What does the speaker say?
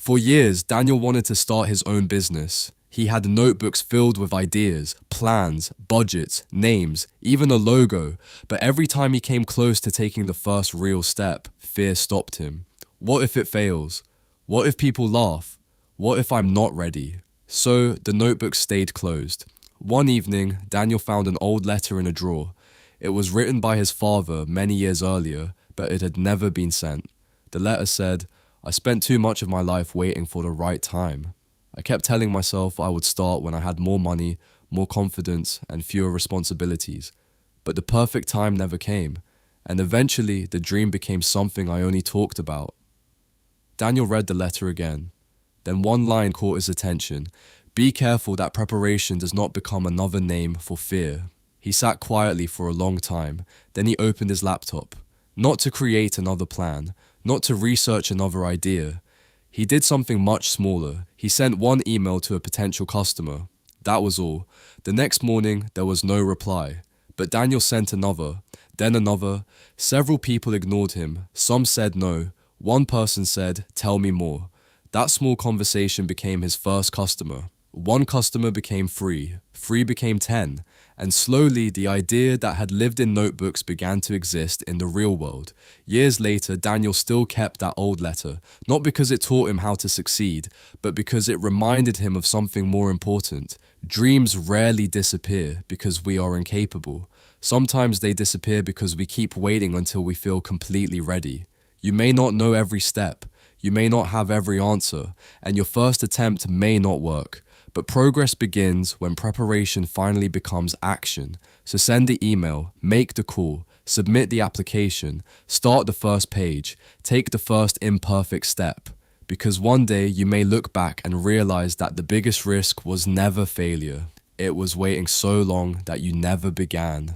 For years, Daniel wanted to start his own business. He had notebooks filled with ideas, plans, budgets, names, even a logo, but every time he came close to taking the first real step, fear stopped him. What if it fails? What if people laugh? What if I'm not ready? So the notebook stayed closed. One evening, Daniel found an old letter in a drawer. It was written by his father many years earlier, but it had never been sent. The letter said, "I spent too much of my life waiting for the right time. I kept telling myself I would start when I had more money, more confidence, and fewer responsibilities. But the perfect time never came, and eventually the dream became something I only talked about." Daniel read the letter again. Then one line caught his attention. "Be careful that preparation does not become another name for fear." He sat quietly for a long time. Then he opened his laptop. Not to create another plan, not to research another idea. He did something much smaller. He sent one email to a potential customer. That was all. The next morning, there was no reply. But Daniel sent another, then another. Several people ignored him. Some said no. One person said, "Tell me more." That small conversation became his first customer. One customer became three. Three became 10. And slowly, the idea that had lived in notebooks began to exist in the real world. Years later, Daniel still kept that old letter, not because it taught him how to succeed, but because it reminded him of something more important. Dreams rarely disappear because we are incapable. Sometimes they disappear because we keep waiting until we feel completely ready. You may not know every step, you may not have every answer, and your first attempt may not work. But progress begins when preparation finally becomes action. So send the email, make the call, submit the application, start the first page, take the first imperfect step. Because one day you may look back and realize that the biggest risk was never failure. It was waiting so long that you never began.